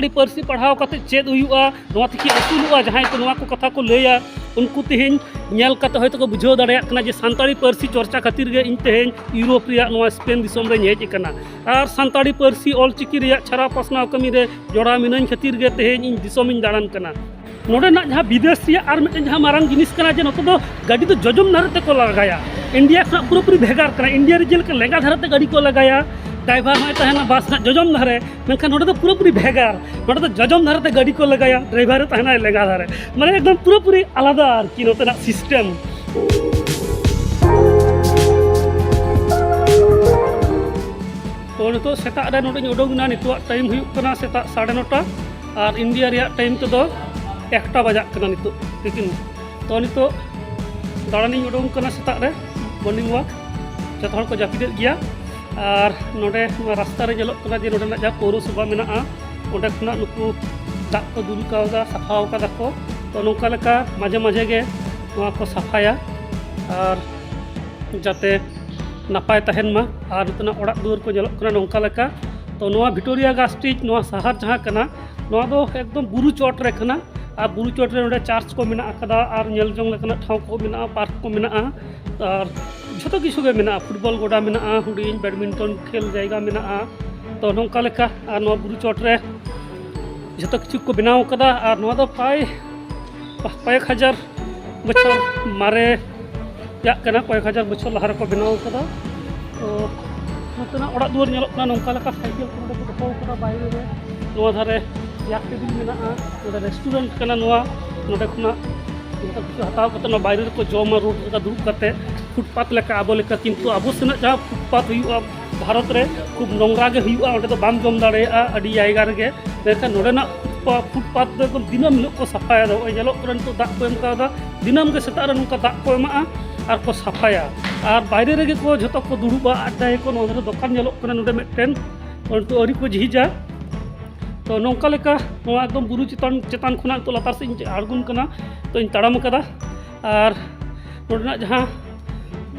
सानताड़ी पार्सी पढ़ाव काते चेद हुयुआ नोआ तिकी असुलुआ जहां को नोआ को कथा को लैया उनको तेहेन नेल काते होयतो को बुझाव दाड़ेया कना जे सानताड़ी पार्सी चर्चा खातिर गे इन तेहेन यूरोप रिया नोआ स्पेन दिसोम रे हेज कना आर सानताड़ी पार्सी ऑलचिकी रिया छारा पासनाव कमी रे जोड़ा मिनाइन खातिर गे तेहेन इन दिसोम इन दाड़ान कना नोडेना जहाँ विदेश रिया आर मिटन जहाँ मारांग जिनिस कना जे नतो दो गाड़ी तो जजम धारते को लगाया इंडिया खना पूरी भेगार कना इंडिया रे जेल के लेंगा धारते गाड़ी को लगाया ड्राइवर में तहना बस ना जजम धारे मेनखान नोडे तो पूरी भेगार नोडे तो जजम धारते गाड़ी को लगाया ड्राइवर तहना लेंगा धारे माने एकदम पूरी आलादा कि नोतेना सिस्टम तो नितो सेता रे नोडे उडोगना नितो टाइम हुयुग कना सेता 9:30 और इंडिया रिया टाइम तो दो 1 बजा कना नितो लेकिन तो नितो दाड़ानी उडोग कना सेता रे मॉर्निंग वॉक जत हर को जापिदे गिया और नोडे रास्ता रे जलोग कना जे नोडे जा पौरसभा मेना ओंडे खना नुकु दाग को दुल कावदा सफाव कादा को तो नोका लेका माझे माझे गे नोआ को सफाया और जाते नापाय तहन मा और उतना ओड़ा दुआर को जलोग कना नोका लेका तो नोआ विक्टोरिया गास्ट्रिज नोआ शहर जहाँ कना नोआ दो एकदम बुरु चोट रे कना और बुरु चोट रे नोडे चर्च को मेना कदा और नेल जोंग लेकना ठाव को मेना पार्क को मेना और जो किछु गे मेना फुटबॉल गोडा मेना हुडिंग बैडमिंटन खेल जायगा मेना तो नोका लेका और नोआ बुरु चोट रे जो किछु को बनाव कदा और नोआ दो प्राय 1000 बछर मारे या कना 1000 बछर लहार को बनाव कदा तो नोतना ओड़ा दुआर नेलोग कना नोका लेका साइकेल को नोडे को दोहो कदा बाइरे रे नोआ धारे या टेबिल मेना नोडे रेस्टोरेंट कना नोआ नोडे खना जो किछु हताव कते बाइरे को जमा रोड का दुरुब कते फुटपाथ लेका आबो लेका किंतु आबो सेना जहाँ फुटपाथ हुआ भारत रे खूब नोंगरा गे हुआ ओंडे तो बाम जम दाड़ेया अडी जायगा रे मेनखान नोडेना फुटपाथ दो एकदम दिनम हिलोग को सफाया दो नेलोग कना नितो दाग को एम कादा दिनम गे सेता रे नोंका दाग को एमा और को सफाया और बाइरे रे को जतो को दुरुबा अड्डाय को नोडे दोकान नेलोग कना नोडे मिटटेन तो अरी को झिजा तो नौका लेका नोआ एकदम बुरु चेतान खुना तो लातार से आड़गुन कना तो इन तड़ाम कदा और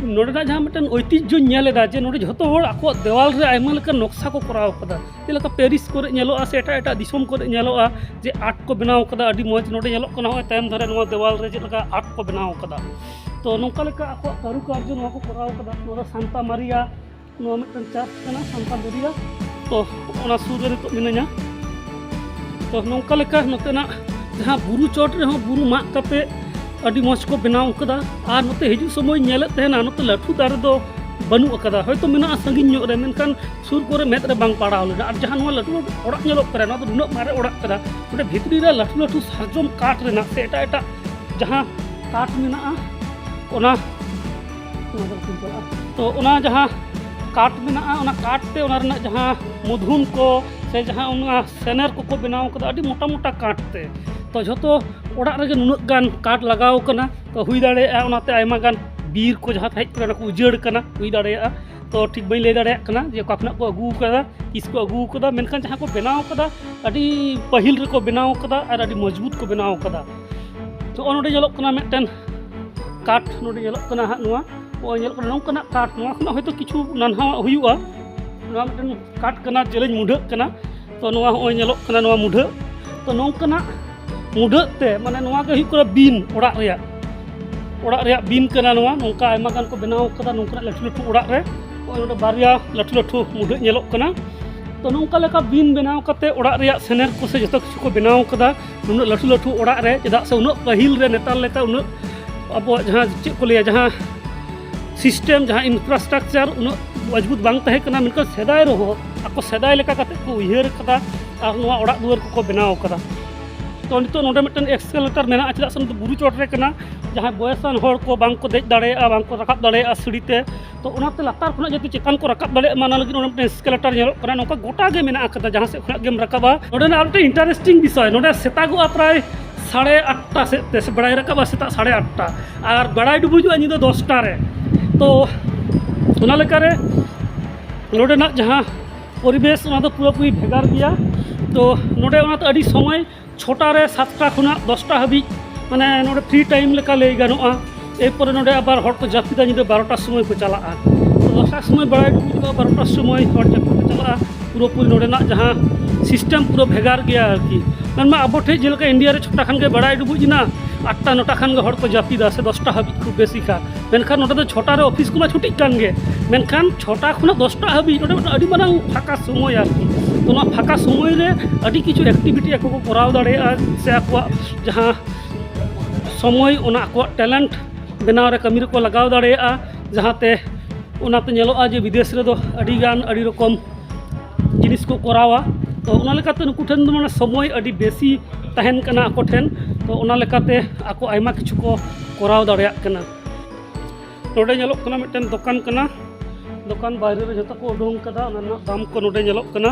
नोडेना जहाँ मिटन ऐतिह्य नेलेदा जे नोडे झोतो होड़ आको देवाल रे आयमा लेका नक्शा को कराव कदा जेलेका पेरिस को नेलोआ से एटा दिसोम को नेलोआ जे आर्ट को बनाव कदा अडी मौज नोडे नेलोग कना होय तायम धरे नोआ देवाल रे जेलेका आर्ट को बनाव कदा तो नौका लेका आको कारुकार्य नोआ को कराव कदा नोडे सांता मारिया नोआ मिटन चर्च कना सांता मारिया तो ओना सुर रे तो मिनाया तो नौका लेका नोतेना जहाँ बुरु चोट रे बुरु माग कते अडी मौज को बनाव कदा और नोते हिजु समय नेले तहना नोते लाठू दारे दो बनू कदा होयतो मेना संगिन रे मेनखान सुर को मेद रे बांग पड़ाव लेना और जहाँ नोआ लाठू ओड़ा नेलोग करे नोआ नुना मारे ओड़ा कदा ओडे भितरी रे लाठू सारजम काठ रेना से एटा जहाँ काठ मेना ओना तो ओना जहाँ काठ मेना ओना काठ ते ओना रेना जहाँ मुधुन को से जहाँ ओना सेनर को बनाव कदा अडी मोटा मोटा काठ ते तो जो ओड़ा रे नुनाग गान काठ लगाव कना तो हुई दाड़ेया ओनाते आयमा गान बीर को जहाँ हेज कना को उजाड़ कना हुई दाड़ेया तो ठीक बई लई दाड़ेया कना जे काखना को अगू कदा किस को अगू कदा मेनखान जहाँ को बनाव कदा अडी पहिल रे को बनाव कदा और अडी मजबूत को बनाव कदा तो नोडे नेलोग कना मिटन काठ नोडे नेलोग कना हा नोआ ओ नेलोग कना नोंकना काठ नोआ खना होयतो किछु नानहा हुयुआ नोआ मिटन काठ कना जेलेज मुढा कना तो नोआ होय नेलोग कना नोआ मुढा तो नोंकना मुढाते माने नोआ के हुयुग बीन ओड़ा रे बीन कना नोआ नोंका आयमा गान को बनाव कदा नोंकना लाठू ओड़ा रे नोडे बारिया लाठू मुढा नेलोग कना तो नोंका लेका बीन बनाव कते ओड़ा रे सेनेर को से जतो किछु को बनाव कदा नुना लाठू ओड़ा रे चेदा से उना पहिल रे नेतार लेता उना अब जहाँ चे को लिया जहाँ सिस्टम जहाँ इंफ्रास्ट्रक्चर उना मजबूत बांग तहे कना मेनका सेदाय रहो आको सेदाय लेका कते को उयहर कदा और नोआ ओड़ा दुआर को बनाव कदा तो नितो नोडे मिटन एक्सकेलेटर मेना चेदा से बुरु चोट रे कना जहाँ बयसान होड़ को बांग को देज दाड़ेया बांग को रकाब दाड़ेया सीढ़ीते तो ओनाते लातार खुना जति चेतान को रकाब दाड़ेया माना लगी नोडे मिटन एक्सकेलेटर नेलोग कना नोका गोटा गे मेना कदा जहाँ से खुना गेम रकाबा नोडे ना आरटे इंटरेस्टिंग विषय नोडे सेतागोआ प्राय 8:30 से बड़ाई रकाबा सेता 8:30 और बड़ाई डुबुजुआ निदा 10टा रे तो ओना लेकारे नोडे ना जहाँ परिवेश ओना दो पूरी भेगार गया तो नोडे ओना तो अडी समय 6टा रे 7टा खुना 10टा हाबी माने नोडे फ्री टाइम लेका लई गानोआ एरपर नोडे आबार हर को जापिदा निदा 12टा समय को चला तो 10टा समय बड़ाई डुबुजुआ 12टा समय हर जापिदा चला पूरी नोडे ना जहाँ सिस्टम पूरा भेगार गया आरकी मेनमा अब ठे जेलका इंडिया रे 6टा खान के बड़ा डुबुजना 8टा 9टा खान के हड़ को जापिदा से 10टा हाबी खूब बेसी खा मेनखान नोटे दो 6टा रे ऑफिस को मा छुटी कान गे मेनखान 6टा खुना 10टा हाबी नोटे अडी मारांग फाका समय आरकी तो ना फाका समय रे अडी किछु एक्टिविटी को कराव दाड़ेया से आको जहां समय ओना आको टैलेंट बनाव रे कमी रे को लगाव दाड़ेया जहाते ओनाते नेलोआ जे विदेश रे दो अडी गान अडी रकम जिनिस को करावा तो ओना लेकाते नुकु ठेन दो माने समय अडी बेसी तहन कना आको ठेन तो ओना लेकाते आको आयमा किछु को कराव दाड़ेया कना नोडे नेलोक कना मिटन दुकान कना दुकान बाहर रे जतो को उडोंग कदा ओना दाम को नोडे नेलोक कना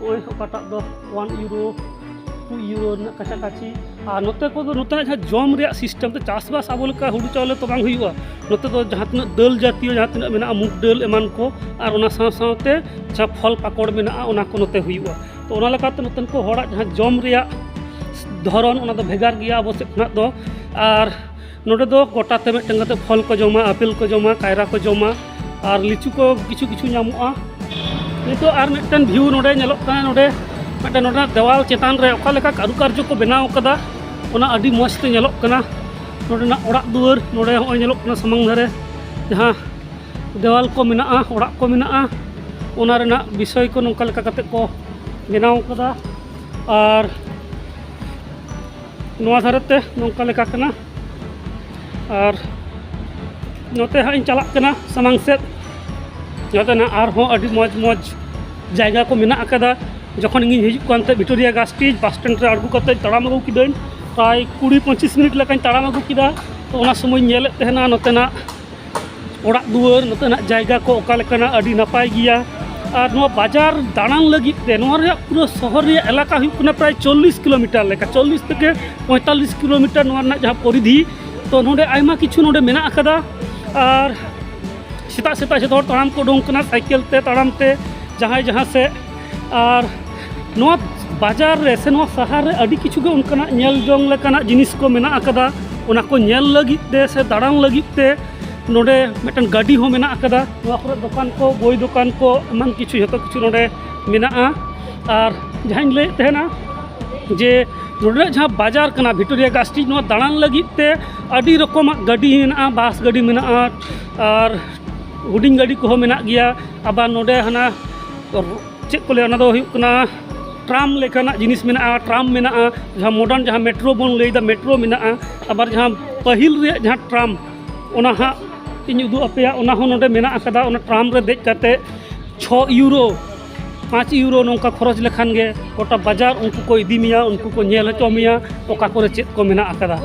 ओय ओकाटा दो 1 यूरो 2 यूरो ना काचा काची आ नोते को दो नोते जहां जम रे सिस्टम तो चासबास आबो लेका हुडू चावले तो बांग हुइवा नोते तो जहां तना दल जातीय जहां तना मेना मुग दल एमान को आर ओना साथे जहां फल पाकड़ मेना ओना को नोते हुइवा तो ओना लेकाते नोतन को होड़ा जहां जम रे धरन ओना दो भेगार गया अबो से खना दो आर नोडे दो गोटाते मिटन गते फल को जमा आपेल को जमा कायरा को जमा आर लिचू को किछु किछु नामुआ नितो आर मिटन व्यू नोडे नेलोक काना नोडे मिटन नोडा देवाल चेतान रे ओका लेका कारुकार्य को बनाव कदा ओना अडी मस्त नेलोक कना नोडेना ओड़ा दुआर नोडे होय नेलोक कना समंग धरे जहां देवाल को मेना ओड़ा को मेना ओना रेना विषय को नोका लेका कते को बनाव कदा आर नोआ धारते नोका लेका कना आर नोते हां चलाक कना समंग सेत नोतेना आर हो अडी मौज मौज जायगा को मेना कदा जखन इन हिजु कानते विक्टोरिया गास्टीज बस स्टैंड रे अड़गु कते तड़ाम अगु किदाइन प्राय 20-25 मिनट लेकान तड़ाम अगु किदा तो ओना समय नेले तहना नोतेना ओड़ा दुआर नोतेना जायगा को ओका लेकाना अडी नपाय गिया और नोआ बाजार दाणान लगित ते नोआ रे पूरा शहर रे इलाका हुई कना प्राय 40 किलोमीटर लेका 40 থেকে 45 किलोमीटर नोआ ना जहां परिधि तो नोडे आयमा किछु नोडे मेना अकदा और सेता सेता जतो तड़ाम को उडोंग कना साइकिल ते तड़ाम ते जहां से और नोआ बाजार रे से नोआ शहर रे अडी किछु गे उनकना नेल जोंग लेकाना जिनिस को मेना अकदा ओना को नेल लगित ते से दाड़ान लगित ते नोडे मिटन गाड़ी हो मेना अकदा नोआ पर दुकान को बोई दुकान को मान किछु जतो किछु नोडे मेना और जहां ले तेना जे नोडे जहां बाजार कना विक्टोरिया गास्टीज नोआ दाड़ान लगित ते अडी रकम गाड़ी मेना बस गाड़ी मेना और हुडिंग गाड़ी को मेना गया अब नोडे हना चेक को ले ओना दो हुयुक कना ट्राम लेकाना जिनिस मेना ट्राम मेना जहां मॉडर्न जहां मेट्रो बोन लेदा मेट्रो मेना अब जहां पहिल रे जहां ट्राम ओना हा इन उदु अपेया ओना हो नोडे मेना अकदा ओना ट्राम रे देज काते 6 यूरो 5 यूरो नोंका खरच लेखान गे गोटा बाजार उनको को इदी मिया उनको को नेल हचो मिया ओका करे चेक को मेना अकदा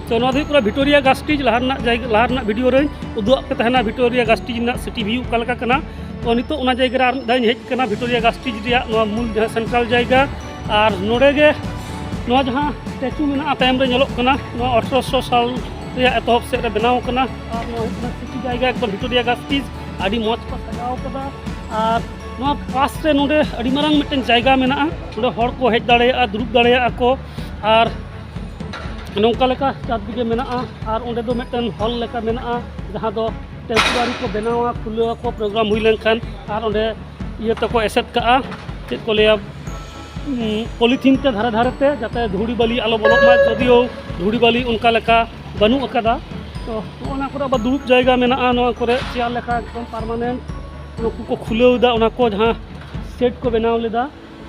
तो नोआ दो पूरा विक्टोरिया गास्टीज लहारना जायगा लहारना वीडियो रे उदु पे तहना विक्टोरिया गास्टीज ना सिटी व्यू कालका कना तो नितो ओना जायगा रे आर दाइन हेज कना विक्टोरिया गास्टीज रिया नोआ मूल जहां सेंट्रल जायगा और नोडे गे नोआ जहां स्टैचू मेना तायम रे नेलोक कना नोआ 1800 साल रिया एतहब से रे बनाव कना और नोआ सिटी जायगा एकदम विक्टोरिया गास्टीज अडी मौज को सजाव कदा और नोआ पास रे नोडे अडी मारांग मिटन जायगा मेना नोडे हड़ को हेज दाड़ेया दुरुब दाड़ेया को और नौका लेका चारदिगे मेना और ओंडे दो मिटन हॉल लेका मेना जहां दो टेम्पोरारी को बनावा खुलवा को प्रोग्राम हुई लेनखान और ओंडे ये तको एसेट का चेक को लिया पॉलिथीन ते धारे धारे ते जाते धूड़ी बाली आलो बोलो मा जदियो धूड़ी बाली उनका लेका बनू अकदा तो ओना करे अब दुरुब जायगा मेना नोआ करे चेयर लेका एकदम परमानेंट नुकु को खुलेदा ओना को जहां सेट को बनाव लेदा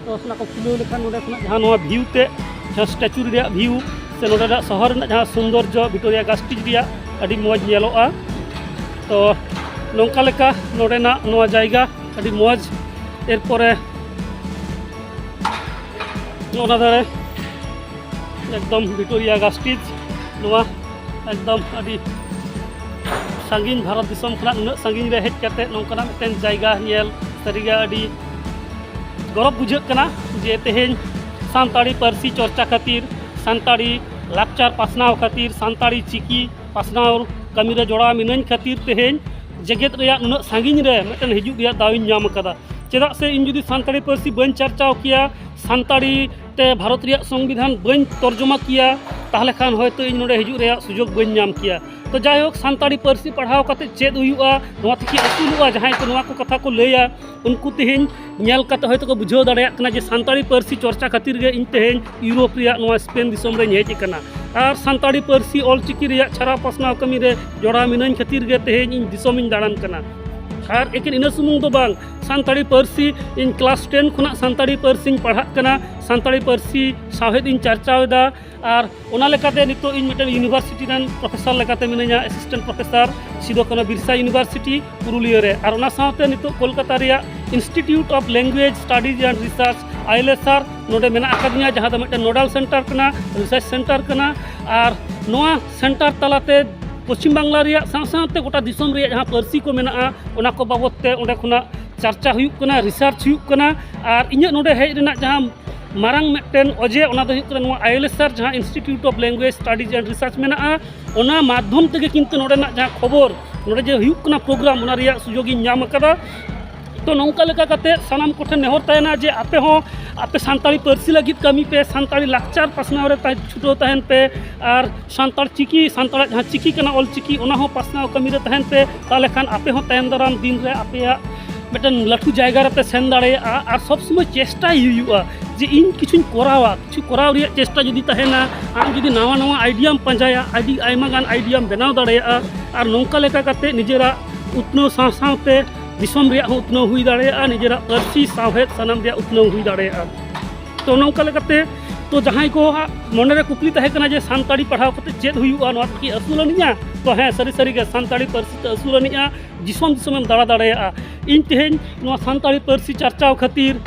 तो ओना को खुलेव लेखान नोडे खना जहां नोआ व्यू ते जहां स्टैचू रे व्यू से नोडे शहर जहां सौंदर्य विक्टोरिया गास्टीज रिया अडी मौज नेलोआ तो नौका लेका नोडेना नोआ जायगा अडी मौज एरपरे ओना धारे एकदम विक्टोरिया गास्टीज नोआ एकदम अडी सांगिन भारत दिसम खना उना सांगिन रे हेज काते नौकाना मिटन जायगा नेल सरिगा अडी गौरव बुझाग कना जे तेहेन सानताड़ी पारसी चर्चा खातिर सानताड़ी लाकचार पासनाव खातिर सानताड़ी चिकी पासनाव कमी रे जोड़ा मिनाइन खातिर तेहेन जगत रे उना सांगिन रे मिटन हिजु रे दाविन नाम कदा चेदा से इन जुदी सानताड़ी पारसी बन चर्चाव किया सानताड़ी ᱱᱚᱛᱮ ᱵᱷᱟᱨᱚᱛ ᱨᱮᱭᱟᱜ ᱥᱚᱝᱵᱤᱫᱷᱟन ᱵᱟᱹᱧ ᱛᱚᱨᱡᱚᱢᱟ ᱠᱮᱭᱟ ᱛᱟᱦᱞᱮ ᱠᱷᱟᱱ ᱦᱚᱭᱛᱳ ᱤᱧ ᱱᱚᱰᱮ ᱦᱤᱡᱩᱜ ᱨᱮᱭᱟᱜ ᱥᱩᱡᱳᱜᱽ ᱵᱟᱹᱧ ᱧᱟᱢ ᱠᱮᱭᱟ ᱛᱚ ᱡᱟᱭᱦᱳᱠ ᱥᱟᱱᱛᱟᱲᱤ ᱯᱟᱹᱨᱥᱤ ᱯᱟᱲᱦᱟᱣ ᱠᱟᱛᱮ ᱪᱮᱫ ᱦᱩᱭᱩᱜᱼᱟ ᱱᱚᱣᱟ ᱛᱮᱠᱤ ᱟᱹᱥᱩᱞᱚᱜᱼᱟ ᱡᱟᱦᱟᱸᱭ ᱠᱚ ᱱᱚᱣᱟ ᱠᱚ ᱠᱟᱛᱷᱟ ᱠᱚ ᱞᱟᱹᱭᱟ ᱩᱱᱠᱩ ᱛᱮᱦᱮᱧ ᱧᱮᱞ ᱠᱟᱛᱮ ᱦᱚᱭᱛᱳ ᱠᱚ ᱵᱩᱡᱷᱟᱹᱣ ᱫᱟᱲᱮᱭᱟᱜ ᱠᱟᱱᱟ ᱡᱮ ᱥᱟᱱᱛᱟᱲᱤ ᱯᱟᱹᱨᱥᱤ ᱪᱚᱨᱪᱟ ᱠᱷᱟᱹᱛᱤᱨ ᱜᱮ ᱤᱧ ᱛᱮᱦᱮᱧ ᱤᱭᱩᱨᱳᱯ ᱨᱮᱭᱟᱜ ᱱᱚᱣᱟ ᱥᱯᱮᱱ ᱫᱤᱥᱚᱢ ᱨᱮᱧ ᱦᱮᱡ ᱟᱠᱟᱱᱟ ᱟᱨ ᱥᱟᱱᱛᱟᱲᱤ ᱯᱟᱹᱨᱥᱤ ᱚᱞᱪᱤᱠᱤ ᱨᱮᱭᱟᱜ ᱪᱷᱟᱨᱟᱣ ᱯᱟᱥᱱᱟᱣ ᱠᱟᱹᱢᱤ ᱨᱮ ᱡᱚᱲᱟᱣ ᱢᱤᱱᱟᱹᱧ ᱠᱷᱟᱹᱛᱤर ᱜᱮ ᱛᱮᱦᱮᱧ ᱤᱧ ᱫᱤᱥᱚᱢᱤᱧ ᱫᱟᱬᱟᱱ ᱠᱟᱱᱟ ᱟᱨ ᱮᱠᱮᱱ ᱤᱱᱟᱹ ᱥᱩᱢᱩᱝ ᱫᱚ ᱵᱟᱝ ᱥᱟᱱᱛᱟᱲᱤ ᱯᱟᱹᱨᱥᱤ ᱤᱧ ᱠᱞᱟᱥ 10 ᱠᱷᱚᱱᱟᱜ ᱥᱟᱱᱛᱟᱲᱤ ᱯᱟᱹᱨᱥᱤᱧ ᱯᱟᱲᱦᱟᱜ ᱠᱟᱱᱟ ᱥᱟᱱᱛᱟᱲᱤ ᱯᱟᱹᱨᱥᱤ ᱥᱟᱶᱦᱮᱫ ᱤᱧ ᱪᱟᱨᱪᱟᱣᱮᱫᱟ ᱟᱨ ᱚᱱᱟ ᱞᱮᱠᱟᱛᱮ ᱱᱤᱛᱚᱜ ᱤᱧ ᱢᱤᱫᱴᱮᱱ ᱤᱭᱩᱱᱤᱵᱷᱟᱨᱥᱤᱴᱤ ᱨᱮᱱ ᱯᱨᱚফᱮᱥᱚᱨ ᱞᱮᱠᱟᱛᱮ ᱢᱤᱱᱟᱹᱧᱟ assistant professor Sidhu Kanhu Birsa university Purulia ᱨᱮ ᱟᱨ ᱚᱱᱟ ᱥᱟᱶᱛᱮ ᱱᱤᱛᱚᱜ ᱠᱳᱞᱠᱟᱛᱟ ᱨᱮᱭᱟᱜ institute of language studies and research ILSR ᱱᱚᱰᱮ ᱢᱮᱱᱟᱜ ᱟᱠᱟᱫᱤᱧᱟ ᱡᱟᱦᱟᱸ ᱫᱚ ᱢᱤᱫᱴᱮᱱ ᱱᱳᱰᱟᱞ ᱥᱮᱱᱴᱟᱨ ᱠᱟᱱᱟ রিসার্চ ᱥᱮᱱᱴᱟᱨ ᱠᱟᱱᱟ ᱟᱨ ᱱᱚᱣᱟ ᱥᱮᱱᱴᱟर ᱛᱟᱞᱟᱛᱮ पश्चिम बांगला रैया साथ गोटा दिसम रे जहाँ पार्सी को मेना ओना को बाबद ते ओंडे खुना चर्चा हुयुक कना रिसार्च हुयुक कना और इᱧᱟᱹᱜ नोडे हेज रेना जहाँ मारांग मिदटेन अजे ओना दो हुयुक कना नोवा ILSR जहाँ institute of language studies and research मेना ओना माध्यम तेगे किन्तु नोडेना जहाँ खबर नोडे जे हुयुक कना प्रोग्राम ओना रैया सुजोग इᱧ ᱧᱟᱢ ᱟᱠᱟᱫᱟ तो नौका लेका कते सानाम कोठे नेहर तहना जे आपे हो आपे सानताड़ी पार्सी लगित कमी पे सानताड़ी लाकचार पासनाव रे छुटो तहन पे और सानताड़ चिकी सानताड़ जहाँ चिकी कना ऑल चिकी ओना हो पासनाव कमी रे तहन पे ताले खान आपे हो तहन दाराम दिन रे आपे मिटन लठू जायगा रे पे सेन दाड़ेया और सब समय चेष्टा हुयुआ जे इन किछु कोरावा किछु कोराव रे चेष्टा जदि तहना आम जदि नवा नवा आइडियाम पांजाया आइमा गान आइडियाम बनाव दाड़ेया और नौका लेका कते निजेरा उतनो साव सावते दिसम रे उतनो हुई दाड़ेया निजेरा पार्सी सावहेद सानाम रे उतनो हुई दाड़ेया तो नौका लेकाते तो जहाँ को मनरे कुकली तहे कना जे सानताड़ी पढ़ाव कते चेद हुयुआ नोआ कि असुलनिया तो हाँ सारी सारी गे सानताड़ी पार्सी ते असुलनिया दिसम दिसम दाड़ा दाड़ेया इन तेहेñ नोआ सानताड़ी पार्सी चर्चाव खातिर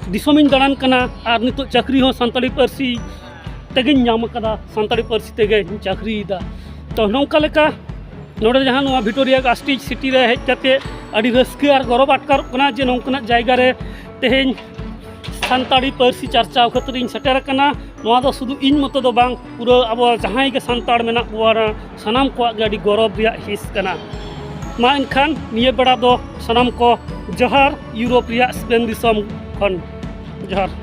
दिसमिन दाड़ान कना और नितो चाकरी हो सानताड़ी पार्सी तेगे ᱧᱟᱢ ᱟᱠᱟᱫᱟ सानताड़ी पार्सी तेगे चाकरीदा तो नौका लेका नोडे जहाँ नोआ विक्टोरिया गास्टिज सिटी रे हेज कते अड़ी रस्के और गौरव आटकार कना जे नौकना जायगा रे तेहेñ सानताड़ी पार्सी चर्चा खातिर इन सेटर कना नोआ दो शुधु इन मतो दो बांग पूरा अब जहाँ के सानताड़ मेना बुआरा सानाम को अड़ी गौरव रिया हिस कना मा इनखान निये बेड़ा दो सानाम को जोहार यूरोप रिया स्पेन दिसम खन जोहार।